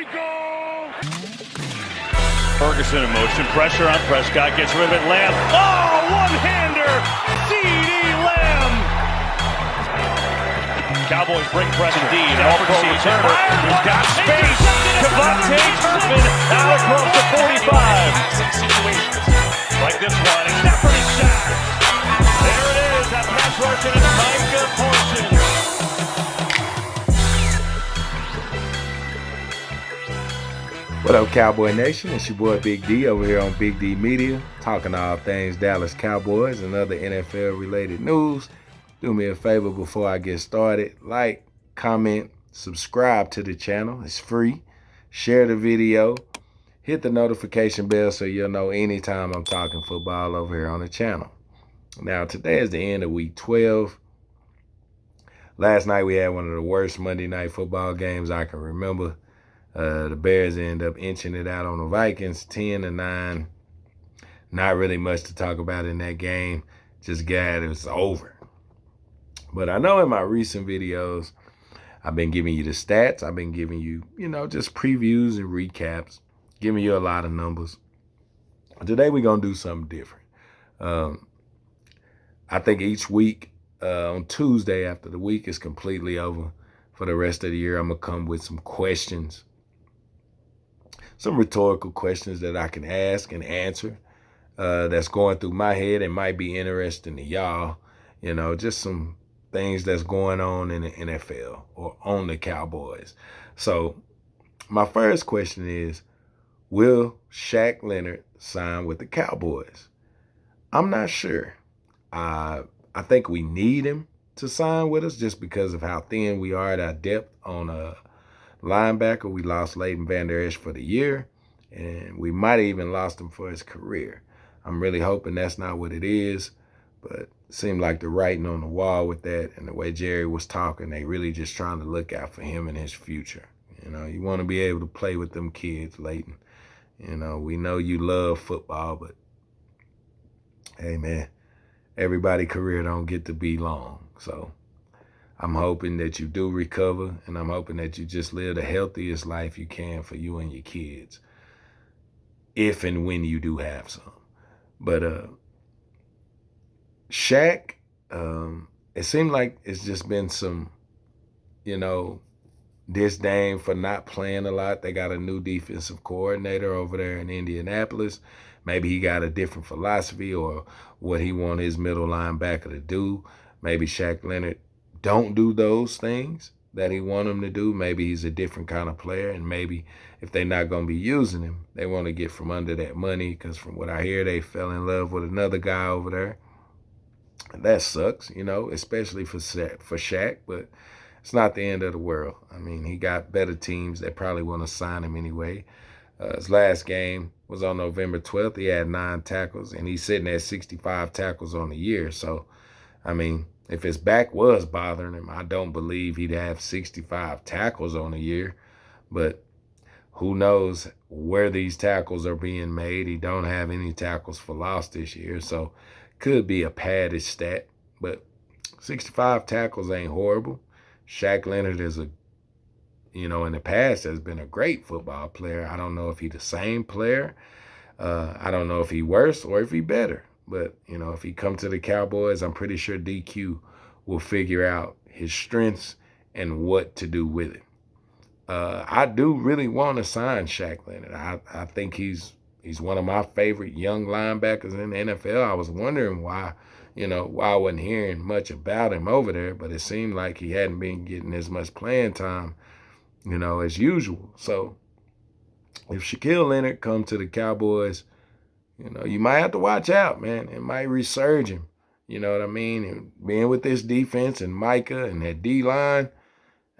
we go! Ferguson in motion, pressure on Prescott, gets rid of it, Lamb. Oh, one-hander! C.D. Lamb! Cowboys bring press indeed. All-pro returner. He's got space. Devontae Turpin out across the 45. Like this one, Stafford is sacked. There it is, that pass rush, and it's Micah Parsons. What up, Cowboy Nation? It's your boy Bigg D over here on Bigg D Media, talking all things Dallas Cowboys and other NFL-related news. Do me a favor before I get started. Like, comment, subscribe to the channel. It's free. Share the video. Hit the notification bell so you'll know anytime I'm talking football over here on the channel. Now, today is the end of Week 12. Last night we had one of the worst Monday Night Football games I can remember. The Bears end up inching it out on the Vikings, 10-9. Not really much to talk about in that game. Just glad it was over. But I know in my recent videos, I've been giving you the stats. I've been giving you, just previews and recaps, giving you a lot of numbers. Today we're going to do something different. I think each week on Tuesday after the week is completely over for the rest of the year, I'm going to come with some questions. Some rhetorical questions that I can ask and answer that's going through my head and might be interesting to y'all. Just some things that's going on in the NFL or on the Cowboys. So my first question is, will Shaq Leonard sign with the Cowboys? I'm not sure. I think we need him to sign with us just because of how thin we are at our depth on linebacker. We lost Leighton Vander Esch for the year, and we might have even lost him for his career. I'm really hoping that's not what it is, but it seemed like the writing on the wall with that, and the way Jerry was talking, they really just trying to look out for him and his future. You want to be able to play with them kids, Leighton. We know you love football, but hey, man, everybody's career don't get to be long. So I'm hoping that you do recover, and I'm hoping that you just live the healthiest life you can for you and your kids, if and when you do have some. But Shaq, it seemed like it's just been some, disdain for not playing a lot. They got a new defensive coordinator over there in Indianapolis. Maybe he got a different philosophy or what he want his middle linebacker to do. Maybe Shaq Leonard don't do those things that he want him to do. Maybe he's a different kind of player, and maybe if they're not going to be using him, they want to get from under that money, because from what I hear, they fell in love with another guy over there. And that sucks, especially for Shaq, but it's not the end of the world. I mean, he got better teams that probably want to sign him anyway. His last game was on November 12th. He had 9 tackles, and he's sitting at 65 tackles on the year. So, I mean, if his back was bothering him, I don't believe he'd have 65 tackles on a year. But who knows where these tackles are being made. He don't have any tackles for loss this year, so could be a padded stat. But 65 tackles ain't horrible. Shaq Leonard is in the past has been a great football player. I don't know if he's the same player. I don't know if he worse or if he better. But, if he come to the Cowboys, I'm pretty sure DQ will figure out his strengths and what to do with it. I do really want to sign Shaq Leonard. I think he's one of my favorite young linebackers in the NFL. I was wondering why I wasn't hearing much about him over there, but it seemed like he hadn't been getting as much playing time, as usual. So if Shaquille Leonard come to the Cowboys, you might have to watch out, man. It might resurge him. You know what I mean? And being with this defense and Micah and that D-line,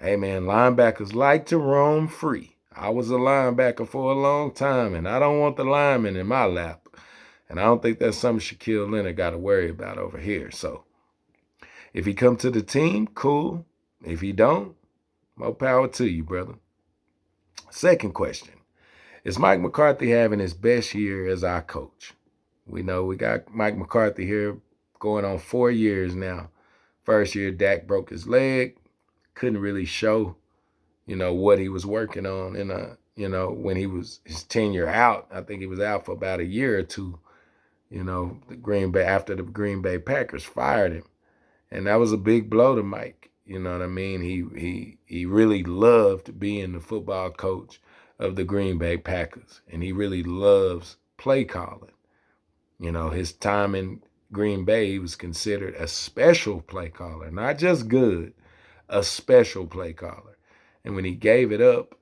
hey, man, linebackers like to roam free. I was a linebacker for a long time, and I don't want the lineman in my lap. And I don't think that's something Shaquille Leonard got to worry about over here. So if he come to the team, cool. If he don't, more power to you, brother. Second question. Is Mike McCarthy having his best year as our coach? We know we got Mike McCarthy here going on 4 years now. First year, Dak broke his leg. Couldn't really show, what he was working on when he was his tenure out. I think he was out for about a year or two, the Green Bay after the Green Bay Packers fired him. And that was a big blow to Mike. You know what I mean? He really loved being the football coach of the Green Bay Packers. And he really loves play calling. His time in Green Bay, he was considered a special play caller, not just good, a special play caller. And when he gave it up,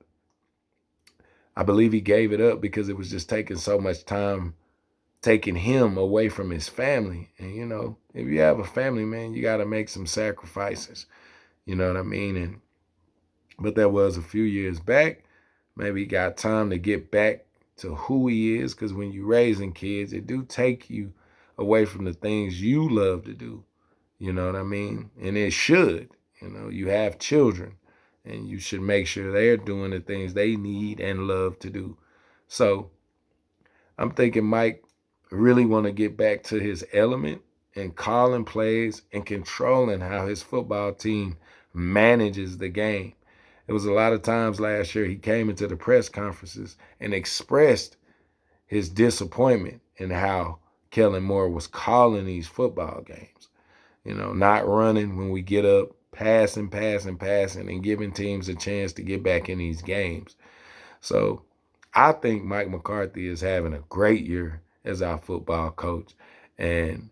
I believe he gave it up because it was just taking so much time, taking him away from his family. And, if you have a family, man, you got to make some sacrifices. You know what I mean? But that was a few years back. Maybe he got time to get back to who he is, because when you're raising kids, it do take you away from the things you love to do. You know what I mean? And it should. You have children, and you should make sure they're doing the things they need and love to do. So I'm thinking Mike really want to get back to his element and calling plays and controlling how his football team manages the game. It was a lot of times last year he came into the press conferences and expressed his disappointment in how Kellen Moore was calling these football games. Not running when we get up, passing, and giving teams a chance to get back in these games. So I think Mike McCarthy is having a great year as our football coach. And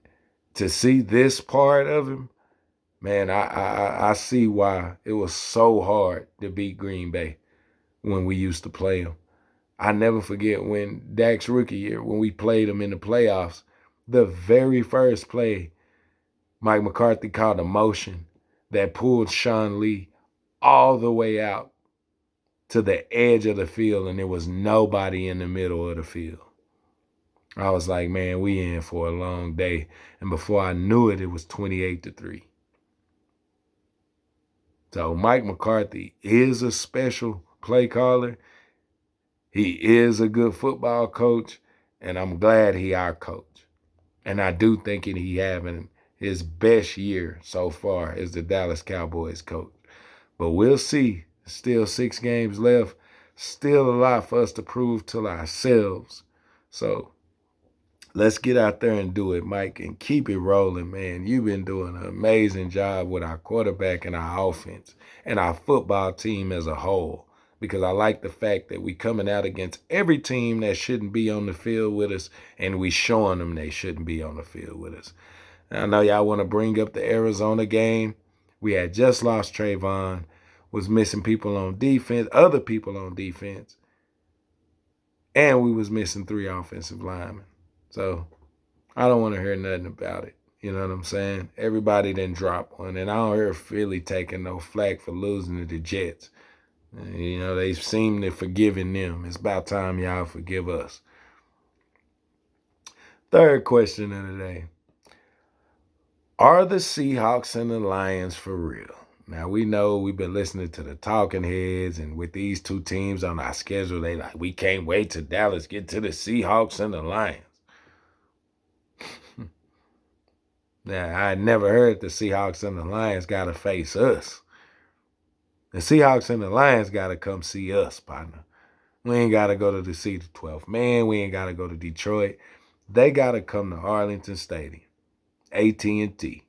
to see this part of him, man, I see why it was so hard to beat Green Bay when we used to play them. I never forget when Dak's rookie year, when we played him in the playoffs, the very first play, Mike McCarthy called a motion that pulled Sean Lee all the way out to the edge of the field, and there was nobody in the middle of the field. I was like, man, we in for a long day. And before I knew it, it was 28-3. So Mike McCarthy is a special play caller. He is a good football coach, and I'm glad he our coach. And I do think he having his best year so far as the Dallas Cowboys coach. But we'll see. Still 6 games left. Still a lot for us to prove to ourselves. So let's get out there and do it, Mike, and keep it rolling, man. You've been doing an amazing job with our quarterback and our offense and our football team as a whole, because I like the fact that we coming out against every team that shouldn't be on the field with us, and we showing them they shouldn't be on the field with us. I know y'all want to bring up the Arizona game. We had just lost Trayvon, was missing people on defense, other people on defense, and we was missing 3 offensive linemen. So I don't want to hear nothing about it. You know what I'm saying? Everybody didn't drop one, and I don't hear Philly taking no flack for losing to the Jets. They seem to forgiving them. It's about time y'all forgive us. Third question of the day. Are the Seahawks and the Lions for real? Now, we know we've been listening to the talking heads, and with these 2 teams on our schedule, they like, we can't wait till Dallas get to the Seahawks and the Lions. Now, I never heard the Seahawks and the Lions got to face us. The Seahawks and the Lions got to come see us, partner. We ain't got to go to see the 12th man. We ain't got to go to Detroit. They got to come to Arlington Stadium, AT&T.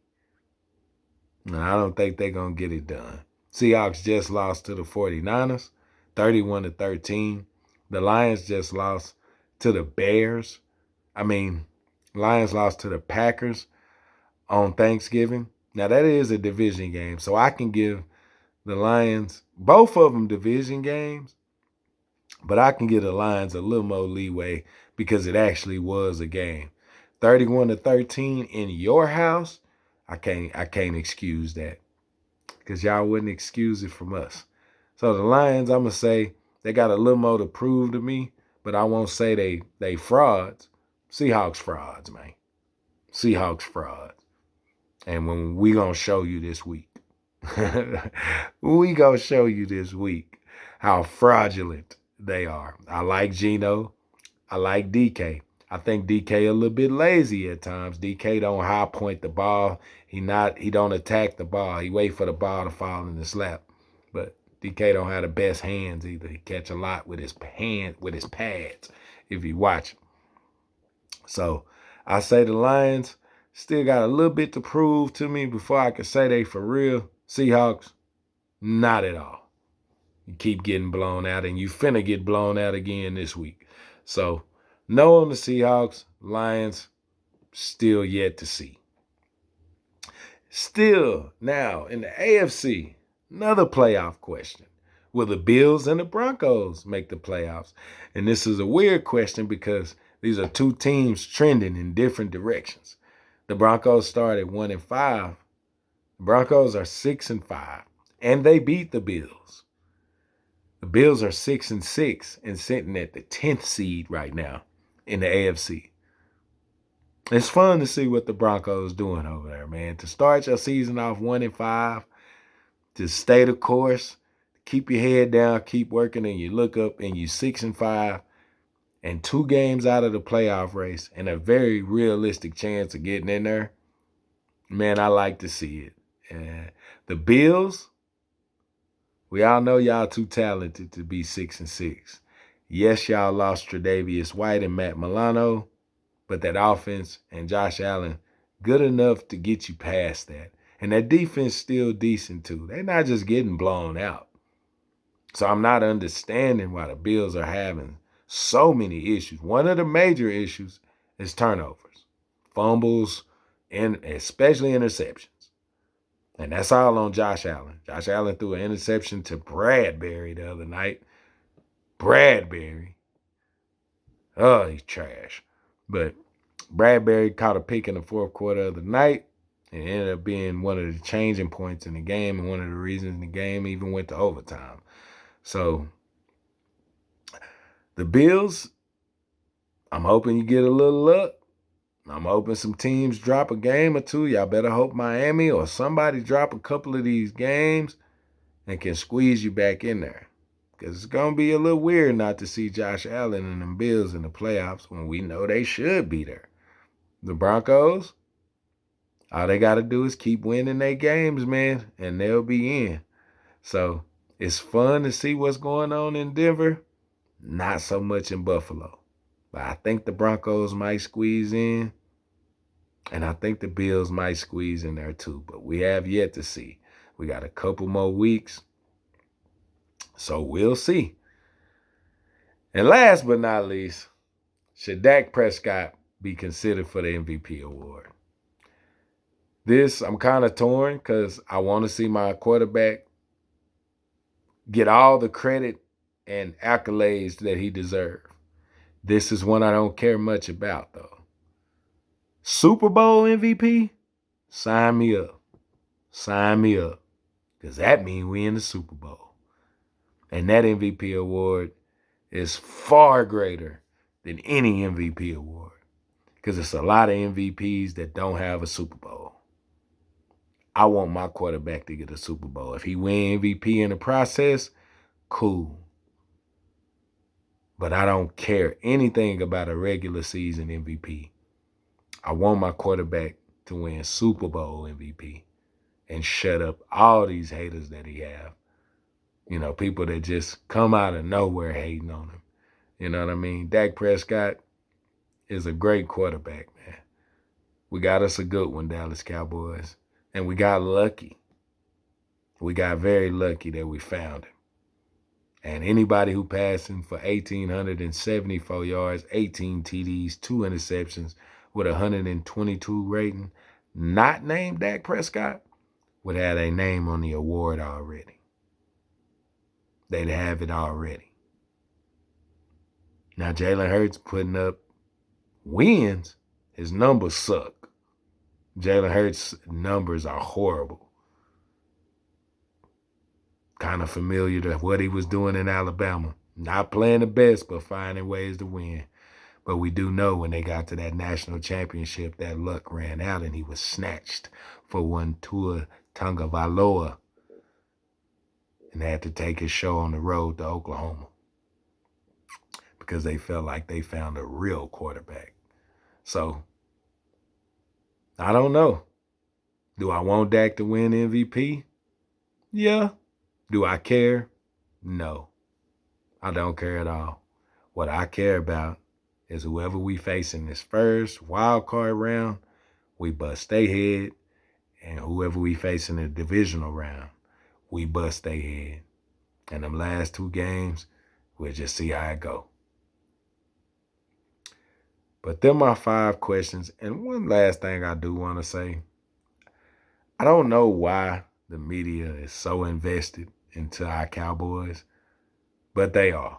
And I don't think they're going to get it done. Seahawks just lost to the 49ers, 31-13. The Lions just lost to the Bears. Lions lost to the Packers on Thanksgiving. Now, that is a division game, so I can give the Lions, both of them division games, but I can give the Lions a little more leeway because it actually was a game. 31-13 in your house, I can't excuse that because y'all wouldn't excuse it from us. So the Lions, I'm going to say they got a little more to prove to me, but I won't say they frauds. Seahawks frauds, man. Seahawks frauds. And when we going to show you this week. We going to show you this week how fraudulent they are. I like Geno. I like DK. I think DK a little bit lazy at times. DK don't high point the ball. He don't attack the ball. He wait for the ball to fall in his lap. But DK don't have the best hands either. He catch a lot with his pads if you watch him. So I say the Lions still got a little bit to prove to me before I can say they for real. Seahawks, not at all. You keep getting blown out, and you finna get blown out again this week. So no on the Seahawks. Lions, still yet to see. Still, now in the AFC, another playoff question. Will the Bills and the Broncos make the playoffs? And this is a weird question because these are two teams trending in different directions. The Broncos started 1-5. The Broncos are 6-5, and they beat the Bills. The Bills are 6-6 and sitting at the 10th seed right now in the AFC. It's fun to see what the Broncos doing over there, man. To start your season off 1-5, to stay the course, keep your head down, keep working, and you look up and you 6-5, and 2 games out of the playoff race, and a very realistic chance of getting in there. Man, I like to see it. And the Bills, we all know y'all too talented to be 6-6. Yes, y'all lost Tre'Davious White and Matt Milano, but that offense and Josh Allen, good enough to get you past that. And that defense still decent too. They're not just getting blown out. So I'm not understanding why the Bills are having so many issues. One of the major issues is turnovers, fumbles, and especially interceptions. And that's all on Josh Allen. Josh Allen threw an interception to Bradbury the other night. Bradbury. Oh, he's trash. But Bradbury caught a pick in the fourth quarter of the night. It ended up being one of the changing points in the game and one of the reasons the game even went to overtime. So the Bills, I'm hoping you get a little luck. I'm hoping some teams drop a game or two. Y'all better hope Miami or somebody drop a couple of these games and can squeeze you back in there. Because it's going to be a little weird not to see Josh Allen and them Bills in the playoffs when we know they should be there. The Broncos, all they got to do is keep winning their games, man, and they'll be in. So it's fun to see what's going on in Denver. Not so much in Buffalo. But I think the Broncos might squeeze in, and I think the Bills might squeeze in there too. But we have yet to see. We got a couple more weeks, so we'll see. And last but not least, should Dak Prescott be considered for the MVP award? This, I'm kind of torn because I want to see my quarterback get all the credit and accolades that he deserves. This is one I don't care much about, though. Super Bowl MVP? Sign me up. Sign me up. Because that means we in the Super Bowl. And that MVP award is far greater than any MVP award. Because it's a lot of MVPs that don't have a Super Bowl. I want my quarterback to get a Super Bowl. If he win MVP in the process, cool. But I don't care anything about a regular season MVP. I want my quarterback to win Super Bowl MVP and shut up all these haters that he have. You know, people that just come out of nowhere hating on him. You know what I mean? Dak Prescott is a great quarterback, man. We got us a good one, Dallas Cowboys. And we got lucky. We got very lucky that we found him. And anybody who passed him for 1,874 yards, 18 TDs, 2 interceptions with a 122 rating, not named Dak Prescott, would have a name on the award already. They'd have it already. Now, Jalen Hurts putting up wins. His numbers suck. Jalen Hurts' numbers are horrible. Kind of familiar to what he was doing in Alabama. Not playing the best, but finding ways to win. But we do know when they got to that national championship, that luck ran out and he was snatched for one Tua Tagovailoa and had to take his show on the road to Oklahoma because they felt like they found a real quarterback. So, I don't know. Do I want Dak to win MVP? Yeah. Do I care? No, I don't care at all. What I care about is whoever we face in this first wild card round, we bust their head, and whoever we face in the divisional round, we bust their head. And them last 2 games, we'll just see how it go. But them are 5 questions. And one last thing I do want to say, I don't know why the media is so invested into our Cowboys, but they are.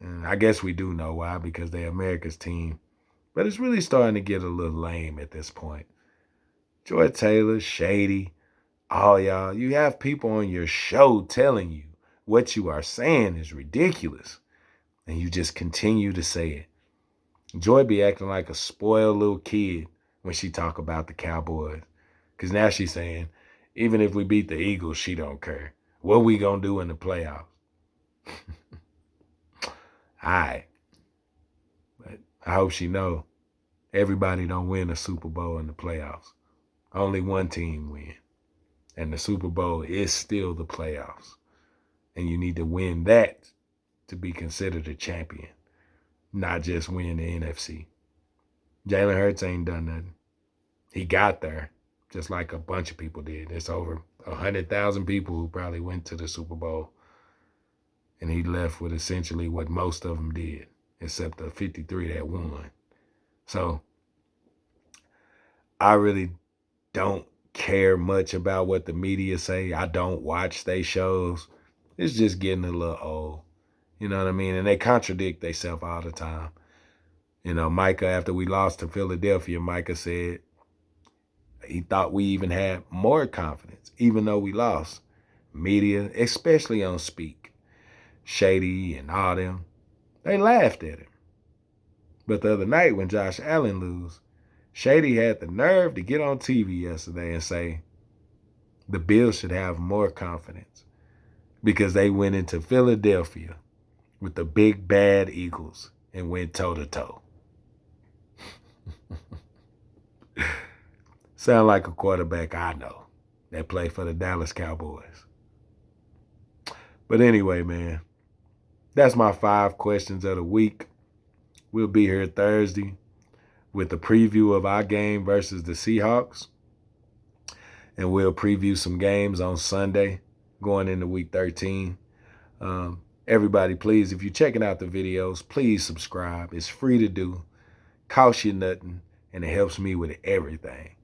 And I guess we do know why, because they're America's team. But it's really starting to get a little lame at this point. Joy Taylor, Shady, all y'all, you have people on your show telling you what you are saying is ridiculous, and you just continue to say it. Joy be acting like a spoiled little kid when she talk about the Cowboys, because now she's saying, even if we beat the Eagles, she don't care. What we gonna do in the playoffs? All right. But I hope she know everybody don't win a Super Bowl in the playoffs. Only one team win. And the Super Bowl is still the playoffs. And you need to win that to be considered a champion, not just win the NFC. Jalen Hurts ain't done nothing. He got there, just like a bunch of people did. It's over 100,000 people who probably went to the Super Bowl. And he left with essentially what most of them did, except the 53 that won. So I really don't care much about what the media say. I don't watch they shows. It's just getting a little old. You know what I mean? And they contradict themselves all the time. You know, Micah, after we lost to Philadelphia, Micah said he thought we even had more confidence, even though we lost. Media, especially on Speak, Shady and all them, they laughed at him. But the other night when Josh Allen lose, Shady had the nerve to get on TV yesterday and say the Bills should have more confidence because they went into Philadelphia with the big bad Eagles and went toe-to-toe. Sound like a quarterback I know that play for the Dallas Cowboys. But anyway, man, that's my 5 questions of the week. We'll be here Thursday with a preview of our game versus the Seahawks. And we'll preview some games on Sunday going into week 13. Everybody, please, if you're checking out the videos, please subscribe. It's free to do, costs you nothing, and it helps me with everything.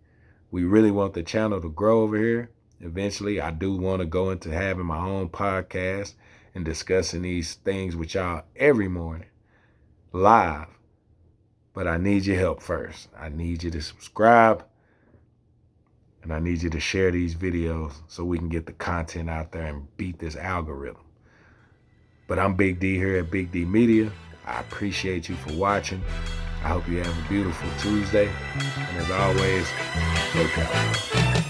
We really want the channel to grow over here. Eventually, I do want to go into having my own podcast and discussing these things with y'all every morning, live. But I need your help first. I need you to subscribe, and I need you to share these videos so we can get the content out there and beat this algorithm. But I'm Bigg D here at Bigg D Media. I appreciate you for watching. I hope you have a beautiful Tuesday. And as always, go Cowboys.